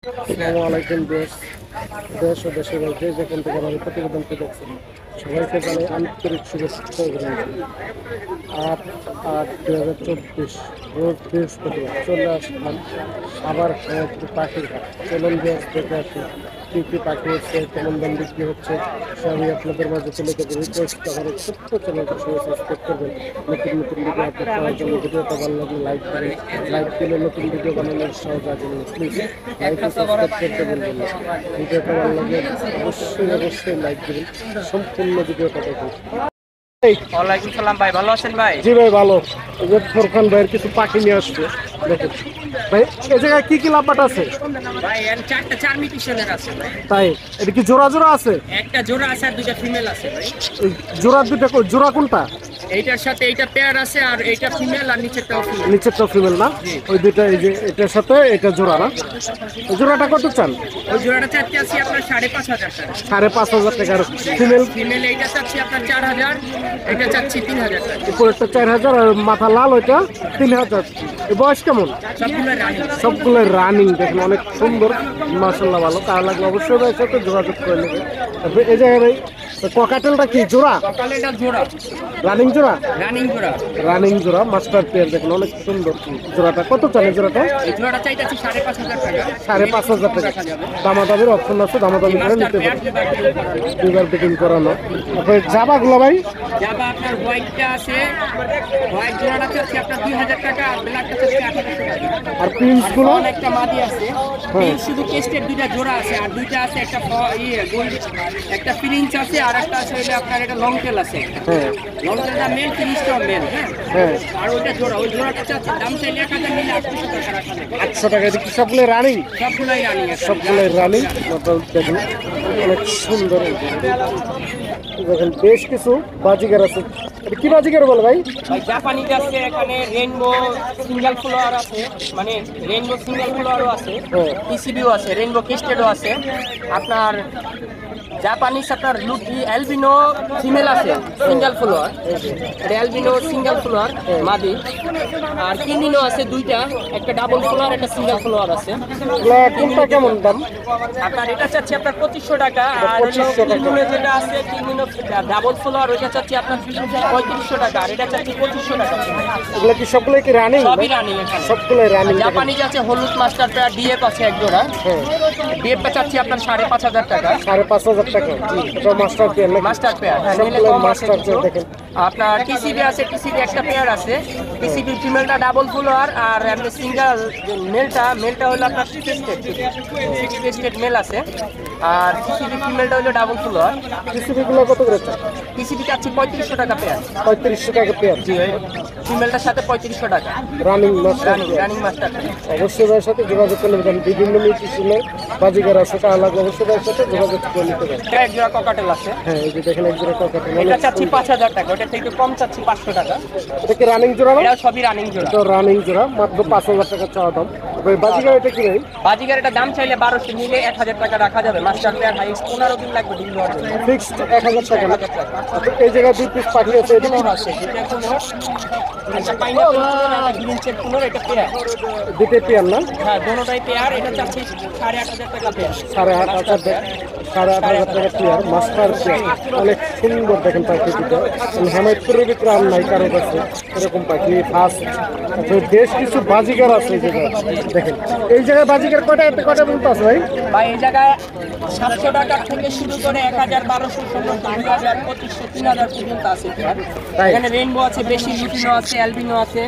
আসসালামু আলাইকুম দেশ ও দেশের বাইরে যেখান থেকে আমাদের প্রতিবেদনটি দেখছেন সবাইকে জানাই আন্তরিক শুভেচ্ছা ও অভিনন্দন। ৮/৮/২০২৪ রোজ বৃহস্পতিবার চলে আসলাম সাভার সমুদ্র পাখির ঘাট। চলুন দেশ দেখে আসি কী কী পাখি হচ্ছে, কেমন দাম বিক্রি হচ্ছে সবই আপনাদের মাঝে তুলে দেবো। রিকোয়েস্ট আমার ছোট্ট চ্যানেলটা সবাই সাবস্ক্রাইব করবেন। নতুন নতুন ভিডিও আপলোড করার জন্য ভিডিওটা ভালো লাগলে লাইক করেন। লাইক দিলে নতুন ভিডিও বানানোর সহজ আছে। প্লিজ লাইক ও সাবস্ক্রাইব করতে বলবেন না। ভিডিওটা ভালো লাগলে অবশ্যই লাইক দেবেন। সম্পূর্ণ ভিডিওটা দেখুন। ওয়ালাইকুম সালাম ভাই, ভালো আছেন ভাই? জি ভাই ভালো। এই যে ফোরখান ভাইয়ের কিছু পাখি নিয়ে আসছে দেখুন ভাই। এই জায়গায় কি কি লাভবাট আছে ভাই এর চারটা চার মিউটেশনের আছে ভাই। তাই এটা কি জোড়া জোড়া আছে? একটা জোড়া আছে আর দুইটা ফিমেল আছে ভাই। এই জোড়া দুটো জোড়া কোনটা? এইটার সাথে এইটা পেয়ার আছে আর এইটা ফিমেল আর নিচেরটাও ফিমেল। নিচেরটা ফিমেল না? ওই দুইটা এই যে এটার সাথে এটা জোড়া না? ওই জোড়াটা কত চান? ওই জোড়াটা চাচ্ছি আছে আপনার 5,500 টাকা। 5,500 টাকার ফিমেল। ফিমেল এইটা চাচ্ছি আপনার 4,000, এটা চাচ্ছি 3,000 টাকা। উপরেরটা 4,000 আর মাথা লাল ওইটা 3,000। এই বয়স কেমন? সবগুলো রানিং। সবগুলো রানিং দেখুন, অনেক সুন্দর মাশাআল্লাহ। ভালো কার লাগলে অবশ্যই ভাই সাথে যোগাযোগ করে নেবেন। তারপরে এই জায়গায় ভাই ককাটেলটা কি জোড়া? সকালে এটা জোড়া রানিং জোড়া? রানিং জোড়া। রানিং জোড়া মাস্টার পেয়ার দেখুন, অনেক সুন্দর। জোড়াটা কত চালে জোড়াটা? এই জোড়াটা চাইতেছি 5,500 টাকা। 5,500 টাকা। দামাদামির অপশন আছে, দামাদামি করে নিতে পারেন। দুইবার বেটিং করানো। তারপরে জাবাগুলো ভাই? জাবা আপনার হোয়াইটটা আছে, হোয়াইট জোড়াটা চাচ্ছি আপনার 2,000 টাকা আর ব্ল্যাকটা চাচ্ছি 1,800 টাকা। আর প্রিন্সগুলো? একটা মাদি আছে, প্রিন্স শুধু কেস্টের দুইটা জোড়া আছে আর দুইটা আছে একটা একটা প্রিন্স আছে আর একটা আছে হইলে আপনার এটা লং টেল আছে। হ্যাঁ লং টেলটা মেল, প্রিন্সটা মেল। হ্যাঁ। আর ওইটা জোড়া, ওই জোড়াটা চাচ্ছি দাম চাইলে 1,000 নিলে 800 টাকা রাখা যাবে। 800 টাকা। এটা কি সবগুলো রানিং? সবগুলোই রানিং আছে। সবগুলো রানিং দেখুন, অনেক সুন্দর। দেখেন বেশ কিছু বাজিগার আছে। এটা কি বাজিগার বলে ভাই? ভাই জাপানিজ আছে, এখানে রেইনবো সিঙ্গেল ফ্লোয়ার আছে, মানে রেইনবো সিঙ্গেল ফ্লোয়ারও আছে, হ্যাঁ। পিসিবিও আছে, রেইনবো কেস্টেডও আছে। আপনার জাপানিজ আপনার লুটি অ্যালবিনো ফিমেল আছে সিঙ্গেল ফ্লোয়ার, এটা অ্যালবিনো সিঙ্গেল ফ্লোয়ার মাদি। আর কিনিনো আছে দুইটা, একটা ডাবল ফ্লোয়ার একটা সিঙ্গেল ফ্লোয়ার আছে। কোনটা কেমন দাম? আপনার এটা চাচ্ছি আপনার 2,500 টাকা। আর 2500 টাকা। কিনিনো যেটা আছে কিনিনো ডাবল ফ্লোয়ার, ওইটা চাচ্ছি আপনার 3,500 টাকা আর এটা চাচ্ছি 2,500 টাকা। এগুলো কি সবগুলো কি রানিং? সবই রানিং এখানে। সবগুলো রানিং। জাপানিজ আছে হলুদ মাস্টার পেয়ার, ডিএফ আছে এক জোড়া। হ্যাঁ। ডিএফটা চাচ্ছি আপনার 5,500 টাকা। 5,500 টাকা। এটা মাস্টার পেয়ার নাকি? মাস্টার পেয়ার, হ্যাঁ, নিলে সবগুলো কম আছে মাস্টার কিছু। পেয়ার দেখেন। আপনার টিসিবি আছে, টিসিবি একটা পেয়ার আছে। টিসিবি ফিমেলটা ডাবল ফ্লোয়ার আর এমনি সিঙ্গেল মেলটা হলো আপনার টেস্টেড মেল আছে। আর টিসিবি ফিমেলটা হলো ডাবল ফ্লোয়ার। টিসিবি গুলো কত করে চান? টিসিবি চাচ্ছি 3,500 টাকা পেয়ার। 3,500 টাকা পেয়ার। জি, ফিমেলটার সাথে 3,500 টাকা। Running master pair. Running master. অবশ্যই ভাইয়ের সাথে যোগাযোগ করে নেবেন। বিভিন্ন মিউটিশনের বাজিগার আছে, কার লাগলে অবশ্যই ভাইয়ের সাথে যোগাযোগ করে নিতে পারেন। এক জোড়া ককাটেল আছে, হ্যাঁ এই যে দেখেন এক জোড়া ককাটেল। এটা চাচ্ছি 5,000 টাকা, ওটা থেকে কম চাচ্ছি 500 টাকা। এটা কি রানিং জোড়া না? এটা সবই রানিং জোড়া। এটা রানিং জোড়া, মাত্র 5,000 টাকা চাওয়া দাম। ভাই বাজিগার এটা কি ভাই? বাজিগার এটা দাম চাইলে 1,200, নিলে 1,000 টাকা রাখা যাবে। মাস্টার পেয়ার হাই 15 দিন লাগবে ডিম দেওয়ার জন্য। ফিক্সড 1,000 টাকা না? আচ্ছা, এই জায়গায় 2 পিস পাখি আছে, এটা কি? আছে এটা কোনো একটা পাইনাপল আর গ্রিন চেক কোনো এটা পেয়ার। দুটো পেয়ার না? হ্যাঁ, দুটোটাই পেয়ার। এটা চাচ্ছি 8,500 টাকা পেয়ার। 8,500 টাকা। 8,500 টাকা পেয়ার মাস্টার পেয়ার। অনেক সুন্দর দেখেন পাখি দুটো। হেমায়তপুরের ভিতরে আর নাই কারো কাছে এরকম পাখি ফার্স্ট। বেশ কিছু বাজিগার আছে এই জায়গায় দেখেন। এই জায়গায় বাজিগার কয়টা বলতে আছে ভাই? বা এই জায়গায় 700 টাকা থেকে শুরু করে 1,000, 1,200, 1,600, 2,000, 2,500, 3,000 পর্যন্ত আছে পেয়ার। এখানে রেইনবো আছে, বেশি লুটিনো আছে, অ্যালবিনো আছে,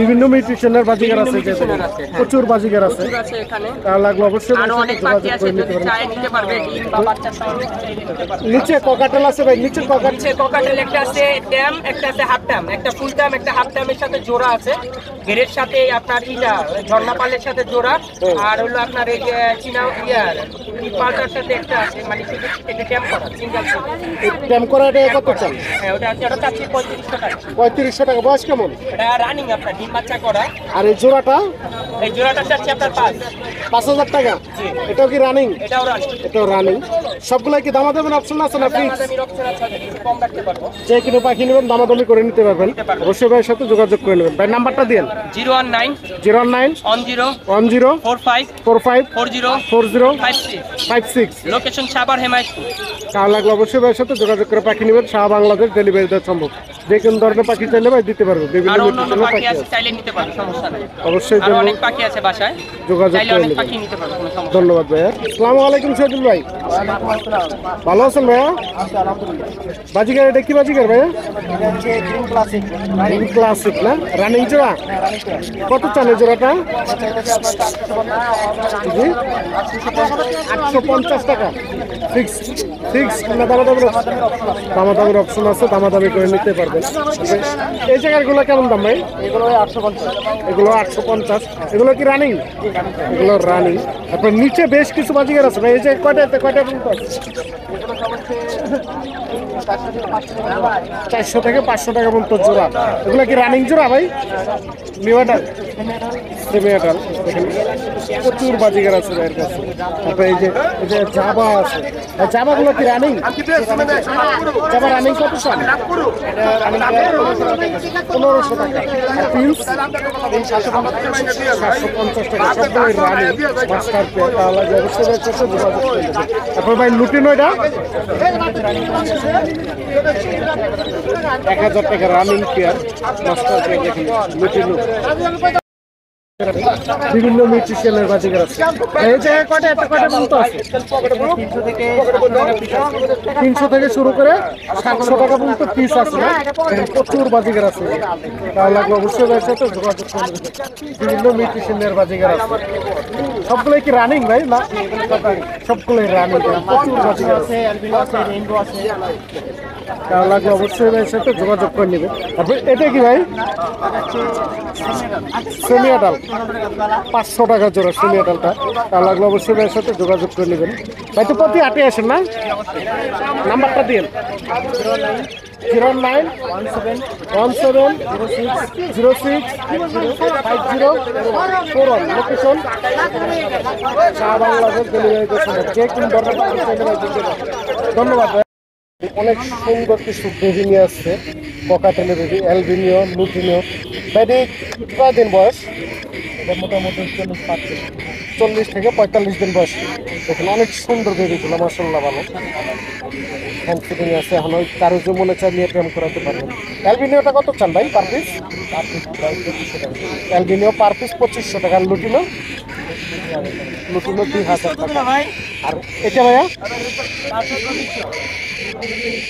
বিভিন্ন মিউটিশনের বাজিগার আছে, বিভিন্ন mutation আছে, হ্যাঁ। প্রচুর বাজিগার আছে। প্রচুর আছে এখানে। তার লাগলো অবশ্যই আরো অনেক পাখি আছে, করে নিতে যদি পারেন। চাই নিতে পারবে। ডিম বা বাচ্চা সহ নিচে ককাটেল আছে ভাই, নিচে ককাটেল। নিচে কোকাটেল একটা আছে ট্যাম, একটা আছে হাফ ট্যাম, একটা ফুল ট্যাম, একটা হাফ ট্যামের সাথে জোড়া আছে। ঘেরের সাথে আপনার ইটা ঝর্ণা পালের সাথে জোড়া। আর হলো আপনার এই যে চীনা পাল্টার সাথে একটা আছে, মানে শুধু এটা ট্যাম করা সিঙ্গেল। ট্যাম করা এটা কত চান? হ্যাঁ, ওটা চাচ্ছি 3,500 টাকা। 3,500 টাকা। বয়স কেমন? এটা রানিং আপনার ডিম বাচ্চা করা। আর এই জোড়াটা? এই জোড়াটা চাচ্ছি আপনার 5,000 টাকা। জি। এটাও কি রানিং? এটাও রানি। এটাও রানিং। সবগুলাই কি দামাদামির অপশন আছে না ফিক্স? দামাদামির অপশন আছে, কিছু কম রাখতে পারবো। যে কিনো পাখি নেবেন দামাদামি করে নিতে পারবেন। নিতে পারবেন। অবশ্যই ভাইয়ের সাথে যোগাযোগ করে নেবেন। ভাই নাম্বারটা দিন। 019 019 10 10 45 45 40 40 56। 56। লোকেশন সাভার হেমায়তপুর। তাহলে লাগলে অবশ্যই ভাইয়ের সাথে যোগাযোগ করে পাখি নেবেন। সারা বাংলাদেশ ডেলিভারি দেওয়া সম্ভব। যে কোনো ধরনের পাখি চাইলে ভাই দিতে পারবো। বিভিন্ন আর অন্যান্য মিউটেশনের পাখি পাখি আছে, আছে। চাইলে নিতে পারবে, সমস্যা নাই। অবশ্যই আর অনেক পাখি আছে বাসায়, যোগাযোগ চাইলে করে অনেক নেবেন। পাখি নিতে পারবে, কোনো সমস্যা নেই। ধন্যবাদ ভাইয়া। আসসালামু আলাইকুম শহীদুল ভাই, ভালো আছেন ভাইয়া? বাজিকার এটা কি বাজিকার ভাইয়া? গ্রিন ক্লাসিক না, রানিং জোড়া? কত চান এই জোড়াটা? জি 850 টাকা ফিক্স। ফিক্স না দামাদামির অপশন আছে, দামাদামি করে নিতে পারবেন। এই জায়গাগুলো কেমন দাম ভাই? এগুলো 850। এগুলো 850। এগুলো কি রানিং? এগুলো রানিং। আপনার নিচে বেশ কিছু বাজিকার আছে ভাই। এই যে কয়টা পর্যন্ত আছে? 400 থেকে 500 টাকা পর্যন্ত জোড়া। এগুলো কি রানিং জোড়া ভাই? New adult, semi adult. দেখেন প্রচুর বাজিকার আছে ভাইয়ের কাছে। তারপরে এই যে জাবা আছে, জাবাগুলো কি রানিং? জাবা রানিং কত সাল? 1500 টাকা। আর পিন্স 750 টাকা। সবগুলোই রানিং মাস্টার পেয়ার। তাহলে অবশ্যই যোগাযোগ করে নেবেন। তারপর ভাই লুটিনো এটা 1000 টাকা রানিং পেয়ার মাস্টার পেয়ার। দেখেন লুটিনো। বিভিন্ন মিউজিশিয়ানের বাজিকার আছে। এই জায়গায় কয়টা পর্যন্ত আছে? 300 থেকে শুরু করে 700 টাকা পর্যন্ত পিস আছে না? প্রচুর বাজিকার আছে। তাহলে লাগলো অবশ্যই ভাইয়ের সাথে যোগাযোগ করে নেবেন। বিভিন্ন মিউজিশিয়ানের বাজিকার আছে। সবগুলোই কি রানিং ভাই? না সবগুলোই রানিং। প্রচুর বাজিকার আছে। তাহলে লাগলো অবশ্যই ভাইয়ের সাথে যোগাযোগ করে নেবেন। তারপর এটা কি ভাই? সেমি অ্যাডাল 500 টাকা জোড়া সেমি অ্যাডালটা। তাহলে লাগলো অবশ্যই ভাইয়ের সাথে যোগাযোগ করে নেবেন। ভাই তো প্রতি 8 আসেন না? নাম্বারটা দিন। 09 17 06 5041। লোকেশন সারা বাংলাদেশ ডেলিভারি দেওয়া সম্ভব। যে কোনো ধরনের পাখি চাইলে ভাই দিতে পারবেন। ধন্যবাদ ভাই। অনেক সুন্দর কিছু বেবি নিয়ে আসছে। ককাটেলের বেবি, অ্যালবিনিও, লুটিনিও। বেবি কয়দিন বয়স? মোটামুটি 40 থেকে 45 দিন বয়স। দেখুন অনেক সুন্দর বেবিগুলো, মাশাআল্লাহ ভালো। হ্যান্ড ফিটিং আছে। এখন ওই কারো যে মনে চাই নিয়ে প্রেম করাতে পারবেন। অ্যালবিনিওটা কত চান ভাই per piece? Albino per piece 2500 টাকা। আর লুটিনো? লুটিনো 2000 টাকা। আর এটা ভাইয়া?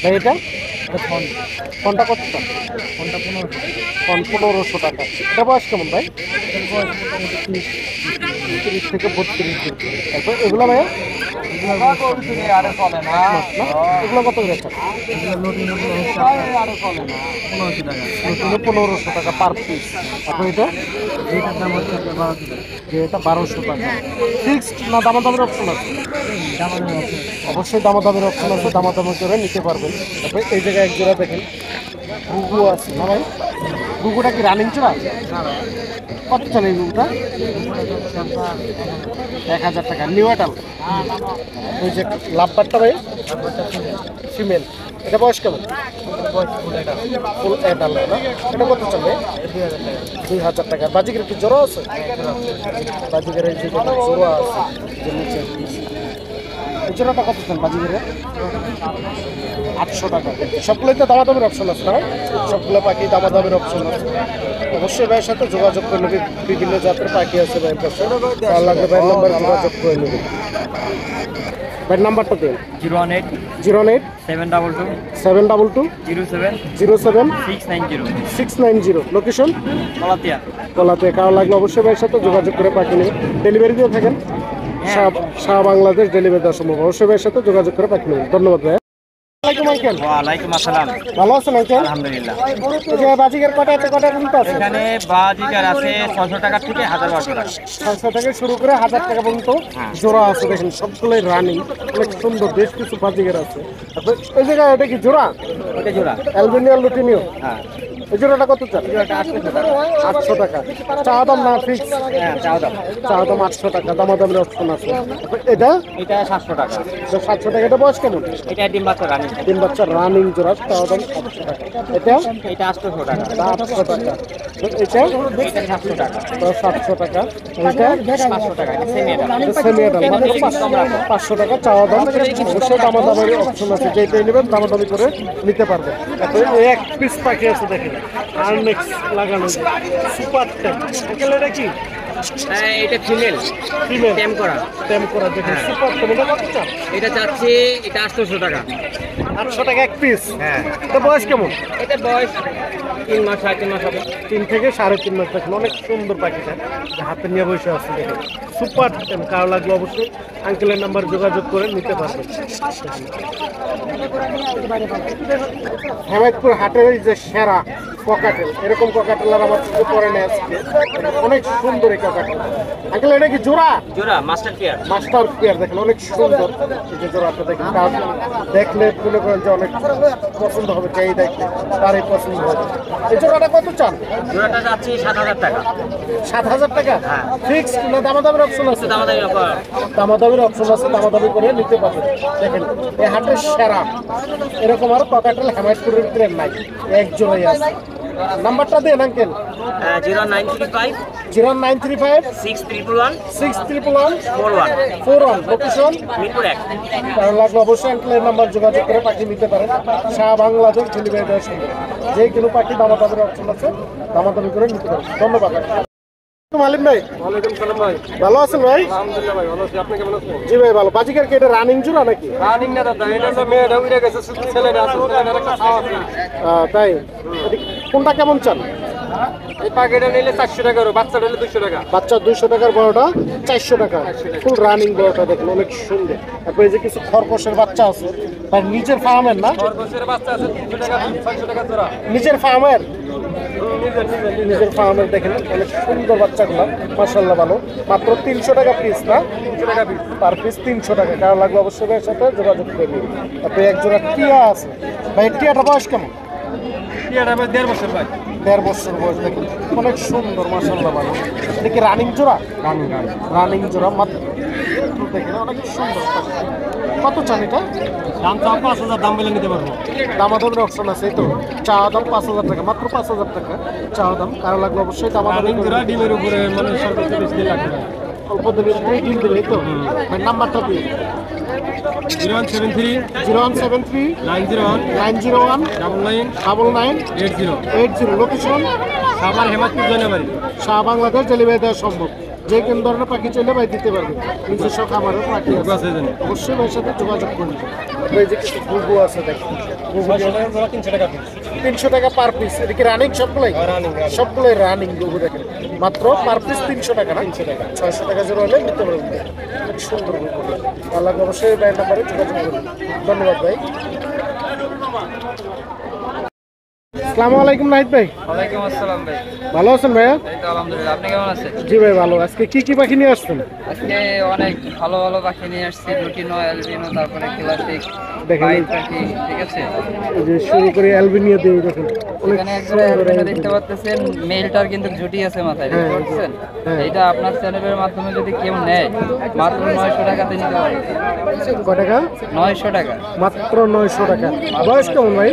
ভাই এটা ফোনটা কত টাকা? ফোনটা 1500 টাকা। এটা বয়স কেমন ভাই? 30 থেকে 32 দিন। তারপর এগুলো ভাইয়া? এগুলো কত করে? 1500 টাকা পার পিস। আপনার এটা? এটার দাম হচ্ছে 1200 টাকা। এটা 1200 টাকা। ফিক্সড না দামাদামের অপশন আছে? অবশ্যই দামাদামের অপশন আছে, দামাদামি করে নিতে পারবেন। তারপরে এই জায়গায় এক জোড়া দেখেন ঘুঘু আছে না ভাই? ঘুঘুটা কি রানিং জোড়া? কত চলে এই ঘুঘুটা? 1000 টাকা। New adult? ওই যে লাভবারটা ভাই ফিমেল, এটা বয়স কেমন? ফুল অ্যাডাল না? এটা কত চলে? 2000 টাকা। বাজিকের কি জোড়া আছে? বাজিকের এই যে জোড়া আছে যে নিচে এই জোড়াটা কত চান বাজিকের? 800 টাকা। সবগুলোই তো দামাদামের অপশন আছে না? সবগুলো পাখি দামাদামের অপশন আছে। অবশ্যই ভাইয়ের সাথে যোগাযোগ করে নেবে। বিভিন্ন জাতের পাখি আছে ভাইয়ের কাছে। তার লাগলে ভাইয়ের নাম্বারে যোগাযোগ করে নেবে। ভাইয়ের নাম্বারটা দিন। 018 08 722 722 07 07 690 690। লোকেশন কলাতিয়া। কলাতে। কারো লাগলে অবশ্যই ভাইয়ের সাথে যোগাযোগ করে পাখি নেবে। ডেলিভারি দিয়ে থাকেন? সারা বাংলাদেশ ডেলিভারি দেওয়া সম্ভব। অবশ্যই ভাইয়ের সাথে যোগাযোগ করে পাখি নেবেন। ধন্যবাদ ভাই। আসসালামু আলাইকুম আঙ্কেল। ওয়ালাইকুম আসসালাম। ভালো আছেন আঙ্কেল? আলহামদুলিল্লাহ। এই যে বাজিকের কটা পর্যন্ত আছে? এখানে বাজিকার আছে 600 টাকা থেকে 1200 টাকা। 600 থেকে শুরু করে 1000 টাকা পর্যন্ত জোড়া আছে। দেখেন সবগুলোই রানিং, অনেক সুন্দর বেশ কিছু বাজিকের আছে। এই জায়গায় এটা কি জোড়া? এটা জোড়া। অ্যালবিনিও লুটিনিও? হ্যাঁ। এই জোড়াটা কত চান? 800 টাকা। চাওয়া দাম না ফিক্স? হ্যাঁ, চাও দাম। চাওয়া দাম 800 টাকা, দামাদামের অপশন আছে। এটা এটা 700 টাকা। 700 টাকা। এটা বয়স কেমন? এটা ডিম বাচ্চা রানি। 3 বাচ্চা রানিং জোড়া, চাওয়া দাম 700 টাকা। এটা এটা 800 টাকা। 800 টাকা। এটা এটা 700 টাকা। 700 টাকা। এটা 500 টাকা। এটা সেমি এটা। সেমি এটা মাত্র 500 টাকা চাওয়া দাম। অবশ্যই দামাদামের অপশন আছে, যেটাই নেবেন দামাদামি করে নিতে পারবেন। তারপরে এই এক পিস পাখি আছে দেখেন, আর্নেক্স লাগানো সুপার ট্যাম। এটা কি? হ্যাঁ, এটা ফিমেল ফিমেল টেম করা। ট্যাম করা দেখেন, হ্যাঁ। সুপার ট্যাম। এটা কত চান? এটা চাচ্ছি এটা 800 টাকা। 800 টাকা এক পিস। হ্যাঁ, এটা বয়স কেমন? এটা বয়স 3 মাস 3.5 মাস হবে। 3 থেকে 3.5 মাস। দেখেন অনেক সুন্দর পাখিটা, যে হাতে নিয়ে বসে আছে দেখেন, সুপার ট্যাম। কারো লাগলে অবশ্যই আঙ্কেলের নাম্বার যোগাযোগ করে নিতে পারবেন। হেমায়তপুর হাটের এই যে সেরা ককাটেল, এরকম ককাটেল আর আমার চোখে পড়ে নেই আজকে। অনেক সুন্দর এই ককাটেল। আঙ্কেল এটা কি জোড়া? জোড়া মাস্টার পেয়ার। মাস্টার পেয়ার দেখেন, অনেক সুন্দর এই যে জোড়াটা দেখেন। তার দেখলে মনে করেন যে অনেক পছন্দ হবে, যেই দেখলে তারই পছন্দ হবে। এই জোড়াটা কত চান? জোড়াটা চাচ্ছি 7000 টাকা। 7000 টাকা হ্যাঁ। ফিক্স না দামাদামের অপশন আছে? দামাদামি অফার। দামাদামির অপশন আছে, দামাদামি করে নিতে পারবেন। দেখেন এই হাটের সেরা এরকম আর ককাটেল হেমায়তপুরের ভিতরে নাই, এক জোড়াই আছে। নাম্বারটা দেন আঙ্কেল। 0935 0935 611 611 41 41। লোকেশন মিরপুর 1। কারণ লাগলে অবশ্যই আঙ্কেলের নাম্বার যোগাযোগ করে পাখি নিতে পারেন। সারা বাংলাদেশ ডেলিভারি দেওয়ার সুন্দর, যে কোনো পাখি দামাদামির অপশন আছে, দামাদামি করে নিতে পারেন। ধন্যবাদ। মালিক ভাই, ওয়ালাইকুম সালাম ভাই। ভালো আছেন ভাই? আলহামদুলিল্লাহ ভাই, ভালো আছি। আপনি কেমন আছেন? জি ভাই ভালো। বাজিকার কি এটা রানিং জোড়া নাকি? রানিং না দাদা, এটা হলো মেয়েটা উড়ে গেছে, শুধু ছেলেটা আছে, ওটা একটা খাওয়া আছে। তাই এটি কোনটা কেমন চান? এই পাখিটা নিলে 400 টাকা, বাচ্চাটা নিলে 200 টাকা। বাচ্চা 200 টাকার, বড়টা 400 টাকা। ফুল রানিং বড়টা দেখুন, অনেক সুন্দর। তারপরে এই যে কিছু খরগোশের বাচ্চা আছে, তার নিচের ফার্মের না? খরগোশের বাচ্চা আছে 300 টাকা, 600 টাকা জোড়া। নিচের ফার্মের, নিজের নিজের ফার্মের দেখেন অনেক সুন্দর বাচ্চাগুলো, মাশাআল্লাহ ভালো। মাত্র 300 টাকা পিস না? 300 টাকা পিস। পার পিস 300 টাকা। কারো লাগবে অবশ্যই ভাইয়ের সাথে যোগাযোগ করবেন। তারপরে এক জোড়া টিয়া আছে ভাই, টিয়াটা বয়স কেমন? টিয়াটা ভাই 1.5 বছর ভাই। 1.5 বছর বয়স দেখুন, অনেক সুন্দর মাশাআল্লাহ ভালো। এটা কি রানিং জোড়া? রানিং জোড়া মাত্র দেখেন, অনেক সুন্দর। কত চান এটা? দাম তো 5000, দাম বলে নিতে পারবো। দামাদামের অপশন আছে, এই তো চা দাম 5000 টাকা, মাত্র 5000 টাকা চা দাম। কারো লাগলে অবশ্যই দামাদামি রানিং জোড়া ডিমের উপরে মানে সর্বোচ্চ 20 দিন লাগবে। অল্প দিনের ডিম দিলে, এই তো ভাই নাম্বারটা দিন। 0173 0173 901 901 99 99 80। 80। লোকেশন সাভার হেমাদপুর জয়নাবাড়ি। শাহ বাংলাদেশ, ডেলিভারি দেওয়া সম্ভব। যে কোন ধরনের পাখি চাইলে ভাই দিতে পারবে। নিজস্ব খামারের পাখি আছে, অবশ্যই ভাইয়ের সাথে যোগাযোগ করুন। এই যে কিছু ঘুঘু আছে দেখুন, ঘুঘু 300 টাকা পিস। 300 টাকা পার পিস। এটা কি রানিং সবগুলাই? সবগুলাই রানিং ঘুঘু দেখেন, মাত্র পার পিস 300 টাকা না? 600 টাকা জোড়া হলে নিতে পারবেন। খুব সুন্দর ঘুঘু। ভালো লাগবে অবশ্যই ভাইয়ের নাম্বারে যোগাযোগ করুন। ধন্যবাদ ভাই। আসসালামু আলাইকুম নাহিদ ভাই, ওয়ালাইকুম আসসালাম ভাই। ভালো আছেন ভাইয়া? এই তো আলহামদুলিল্লাহ, আপনি কেমন আছেন? জি ভাই ভালো। আজকে কি কি পাখি নিয়ে আসছেন? আজকে অনেক ভালো ভালো পাখি নিয়ে আসছি, লুটিনো, অ্যালবিনো, তারপরে ক্লাসিক দেখেন হোয়াইট পাখি, ঠিক আছে। এই যে শুরু করে অ্যালবিনিয়া দিয়ে দেখুন, অনেক এখানে একজোড়া সুন্দর অ্যালবিনো অ্যালবিনো। দেখতে পাচ্ছেন, মেলটার কিন্তু জুটি আছে মাথায়, দেখতে হ্যাঁ, পাচ্ছেন? হ্যাঁ। এইটা আপনার চ্যানেলের মাধ্যমে যদি কেউ নেয়, মাত্র 900 টাকাতে নিতে পারবে। কয় টাকা? 900 টাকা। মাত্র 900 টাকা। বয়স কেমন ভাই?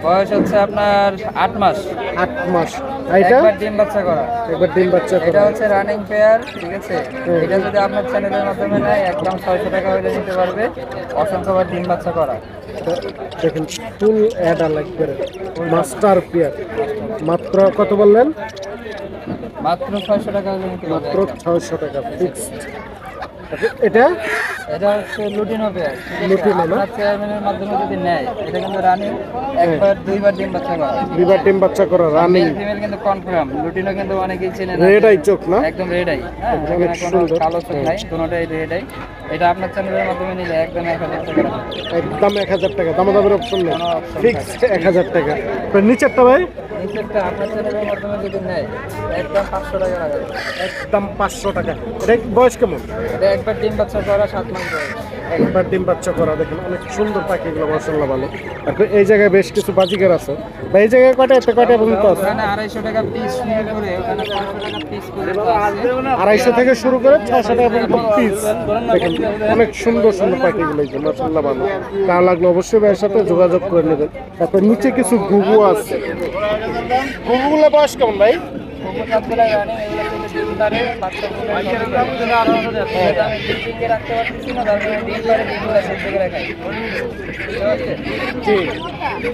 বয়স হচ্ছে আপনার 8 মাস। 8 মাস। আর এটা একবার ডিম বাচ্চা করা। একবার ডিম বাচ্চা এটা করে। হচ্ছে রানিং পেয়ার, ঠিক আছে। এটা যদি আপনার চ্যানেলের মাধ্যমে নেয়, একদম 600 টাকা হলে নিতে পারবে, অসংখ্যবার ডিম বাচ্চা করা। দেখেন ফুল অ্যাডা লাগবে, মাস্টার পিয়ার। মাত্র কত বললেন? মাত্র 600 টাকা হলে নিতে পারবে। মাত্র 600 টাকা ফিক্সড। এটা এটা হচ্ছে লুটিনো পেয়ার, ঠিক আছে। লুটিনো না? আপনার চেয়ারম্যানের মাধ্যমে যদি নেয়, এটা কিন্তু রানিং, একবার দুইবার ডিম বাচ্চা করা। বিবার ডিম বাচ্চা করা রানিং। মেল ফিমেল কিন্তু কনফার্ম। লুটিনো কিন্তু অনেকেই চেনে না। রেড আই চোখ না? একদম রেড আই, হ্যাঁ, অনেক এখানে কোনো সুন্দর। কালো চোখ নাই, কোনোটাই রেড আই। এটা আপনার চ্যানেলের মাধ্যমে নিলে একদম 1000 টাকা। একদম 1000 টাকা, দামাদামের অপশন নেই, কোনো option ফিক্সড 1000 টাকা। নিচেরটা ভাই নিচেরটা আপনার চ্যানেলের মাধ্যমে যদি নেয়, একদম 500 টাকা লাগাবে। একদম 500 টাকা। এটা বয়স কেমন? এটা একবার ডিম বাচ্চা করা 7 মাস বয়স। একবার ডিম বাচ্চা করা, দেখেন অনেক সুন্দর পাখিগুলো, মাশাআল্লাহ ভালো। তারপর এই জায়গায় বেশ কিছু বাজিগার আছে বা এই জায়গায় কয়টা এতে কয়টা পর্যন্ত আছে? ওখানে 250 টাকা পিস শুরু করে ওখানে 500 টাকা পিস করে তো আছে। 250 থেকে শুরু করে 600 টাকা পর্যন্ত পিস। দেখেন অনেক সুন্দর সুন্দর পাখিগুলো, এই যে মাশাআল্লাহ ভালো। তা লাগলে অবশ্যই ভাইয়ের সাথে যোগাযোগ করে নেবেন। তারপর নিচে কিছু ঘুঘু আছে। ঘুঘুগুলো বয়স কেমন ভাই? ওগুলো সবগুলো রানিং, এগুলো থেকে ডিম পারে, বাচ্চাগুলো এটা আমি ডিম থেকে রাখতে পারতেছি না, তার জন্য ডিম পারে, ডিমগুলো সেদ্ধ করে খাই। বুঝতে পারছেন? জি,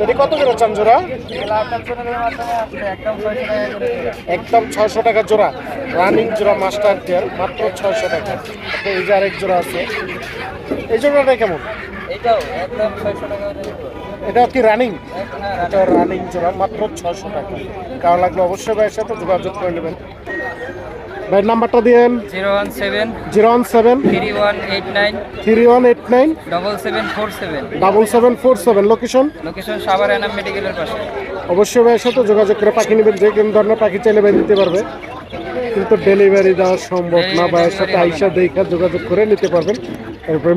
এটা কত করে চান জোড়া? এগুলো আপনার চ্যানেলের মাধ্যমে আসছে একদম 600 টাকা করে দিলাম। একদম 600 টাকা জোড়া, রানিং জোড়া মাস্টার কেয়ার, মাত্র 600 টাকা। তারপর এই যে আরেক জোড়া আছে, এই জোড়াটা কেমন? এটাও একদম 600 টাকা করে দিলাম। এটা কি রানিং? হ্যাঁ, এটা রানিং জোড়া, মাত্র 600 টাকা। কারো লাগলে অবশ্যই ভাইয়ের সাথে যোগাযোগ করে নেবেন। ভাইয়ের নাম্বারটা দিয়েন। 017 017 3189 3189 7747। 7747। লোকেশন? লোকেশন সাভার এনাম মেডিকেলের পাশে। অবশ্যই ভাইয়ের সাথে যোগাযোগ করে পাখি নেবেন। যে কোনো ধরনের পাখি চাইলে ভাই দিতে পারবে, কিন্তু ডেলিভারি দেওয়া সম্ভব না। ভাইয়ের সাথে আইসা দেখা যোগাযোগ করে নিতে পারবেন। তারপরে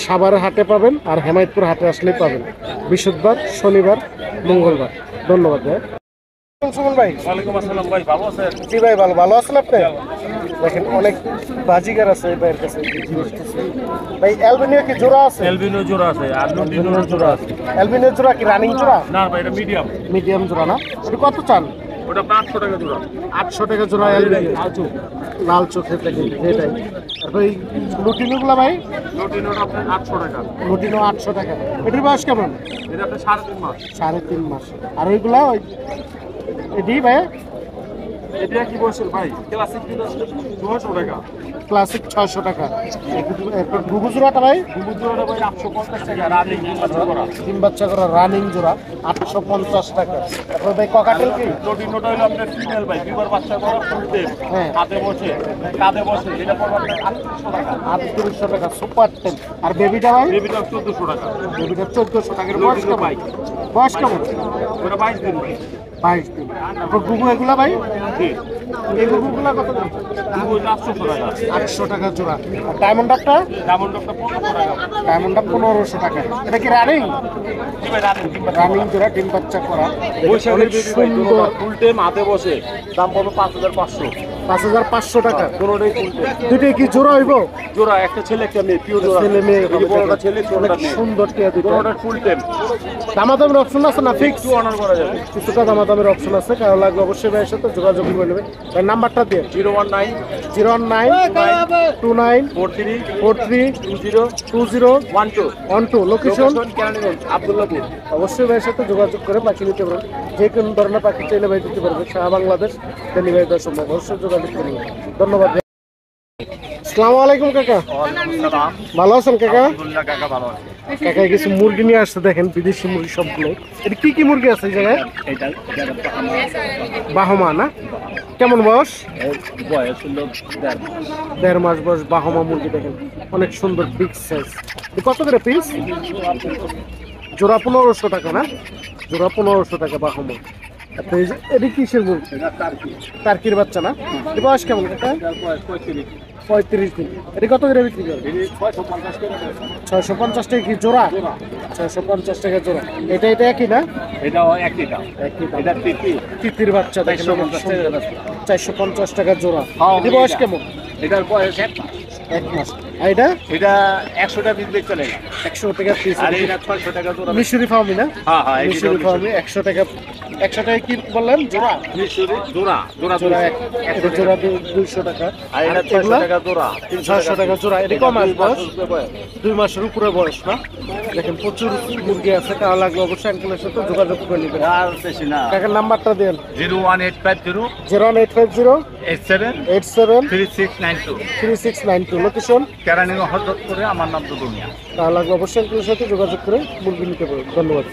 সাভারের হাটে পাবেন, আর হেমায়তপুর হাটে আসলেই পাবেন, বৃহস্পতিবার, শনিবার, মঙ্গলবার। ধন্যবাদ ভাই। সুমন ভাই, ওয়ালাইকুম আসসালাম ভাই, ভালো আছেন? জি ভাই ভালো। ভালো আছেন আপনি? দেখেন অনেক বাজিগার আছে এই ভাইয়ের কাছে। ভাই অ্যালবিনিও কি জোড়া আছে? এলবিনো জোড়া আছে আর লুটিনো জোড়া আছে। অ্যালবিনিও জোড়া কি রানিং জোড়া? না ভাই, এটা মিডিয়াম। মিডিয়াম জোড়া না? এটা কত চান? ওটা 800 টাকা জোড়া। 800 টাকা জোড়া অ্যালবিনিও। লাল চোখের দেখেন এটাই। তারপর এই লুটিনোগুলো ভাই? লুটিনোটা আপনার 800 টাকা। লুটিনো 800 টাকা। এটার বয়স কেমন? এটা আপনার 3.5 মাস। 3.5 মাস। আর ওইগুলা ওই এটি ভাই এটা কি বলছেন ভাই? ক্লাসিক দিলে 200 টাকা। ক্লাসিক 600 টাকা। এরপর ঘুঘু জোড়াটা ভাই? ঘুঘু জোড়াটা ভাই 850 টাকা, রানিং বাচ্চা করা। ডিম বাচ্চা করা রানিং জোড়া 850 টাকা। তারপর ভাই ককাটেল কি? লুটিনোটা হলো আপনার ফিমেল ভাই, বিবার বাচ্চা করা, ফুলতে হ্যাঁ। হাতে বসে কাঁধে বসে, এটা পড়বে আপনার 800 টাকা। 3800 টাকা সুপার টেন। আর বেবিটা ভাই? বেবিটা 1400 টাকা। বেবিটা 1400 টাকার। বয়স কেমন? ভাই বয়স কেমন? ওটা 22 দিন ভাই। 22 দিন। তারপর ঘুঘু এগুলা ভাই? জি, এই ঘুঘুগুলা কত দাম? ঘুঘু 800 টাকা। 800 টাকা জোড়া। আর ডায়মন্ড ডাকটা? ডায়মন্ড ডগটা 1500 টাকা। ডায়মন্ড ডাক 1500 টাকা। এটা কি রানিং? জি ভাই, রানিং। রানিং জোড়া, ডিম বাচ্চা করা। বৈশাখের অনেক বেবি ভাই, সুন্দর। দুটোটা ফুল টাইম হাতে বসে, দাম পাবো 5500। 5500 টাকা। কোনোটাই ফুল টাইম। দুটোই কি জোড়া হইব? জোড়া, একটা ছেলে একটা মেয়ে, পিওর জোড়া। ছেলে মেয়ে এই যে বড়টা ছেলে, ছোটটা অনেক মেয়ে। সুন্দর টিয়া দুটো। কোনোটা ফুল টাইম। দামাদামের অপশন আছে না ফিক্স? একটু অনার করা যাবে। কিছুটা দামাদামের অপশন আছে, কারো লাগলে অবশ্যই ভাইয়ের সাথে যোগাযোগ করে নেবেন। ভাই নাম্বারটা দিয়ে। 019 01929 43 43 20 20 12। 12। লোকেশন? কেরানীগঞ্জ, আব্দুল্লাহপুর। অবশ্যই ভাইয়ের সাথে যোগাযোগ করে পাখি নিতে পারবেন। যে কোনো ধরনের পাখি চাইলে ভাই দিতে পারবে, সারা বাংলাদেশ ডেলিভারি দেওয়া সম্ভব। অবশ্যই যোগাযোগ করবেন। ধন্যবাদ ভাই। আসসালামু আলাইকুম কাকা, ভালো আছেন কাকা? আলহামদুলিল্লাহ কাকা, ভালো আছে। কাকা কিছু মুরগি নিয়ে আসছে, দেখেন বিদেশি মুরগি সবগুলো। এটা কি কি মুরগি আছে এই জায়গায়? এটা বাহমা না? কেমন বয়স? বয়স হলো 1.5 মাস বয়স বাহমা মুরগি। দেখেন অনেক সুন্দর বিগ সাইজ। কত করে পিস? জোড়া 1500 টাকা না? জোড়া 1500 টাকা বাহমা। আচ্ছা এই যে এটা কিসের মুরগি? টার্কির বাচ্চা না? এর বয়স কেমন কাকা? 35 দিন। এটা কত করে বিক্রি করবে? 650 টাকা কি জোড়া? 650 টাকা জোড়া। এটা একই না? এটাও একই দাম। একই দাম। এটা তিতি। তিতির বাচ্চা দেখেন 450 টাকা জোড়া। হ্যাঁ, এর বয়স কেমন? এটার বয়স 1 মাস। আর এটা এটা 100 টাকা পিস বেচতে লাগে। 100 টাকা পিস। আর এটা 600 টাকা জোড়া। মিশরি ফার্মি না? হ্যাঁ হ্যাঁ, মিশরি ফার্মি 100 টাকা। 100 টাকা কি বললেন জোড়া? মিশরি জোড়া, জোড়া জোড়া 200 এটা জোড়া 200 টাকা। আর এটা 600 টাকা জোড়া, 600 টাকা জোড়া। এটা কম মাস বয়স? 2 মাসের উপরে বয়স না? দেখেন প্রচুর মুরগি আছে, কারো লাগলে অবশ্যই আঙ্কেলের সাথে যোগাযোগ করে নেবেন। আর বেশি না। কাকার নাম্বারটা দেন। 01850 01850 87 87 3692। 3692। লোকেশন? কেরানীগঞ্জ হযরতপুরে। আমার নাম তো দুনিয়া। কারো লাগলে অবশ্যই আঙ্কেলের সাথে যোগাযোগ করে মুরগি নিতে পারবেন। ধন্যবাদ।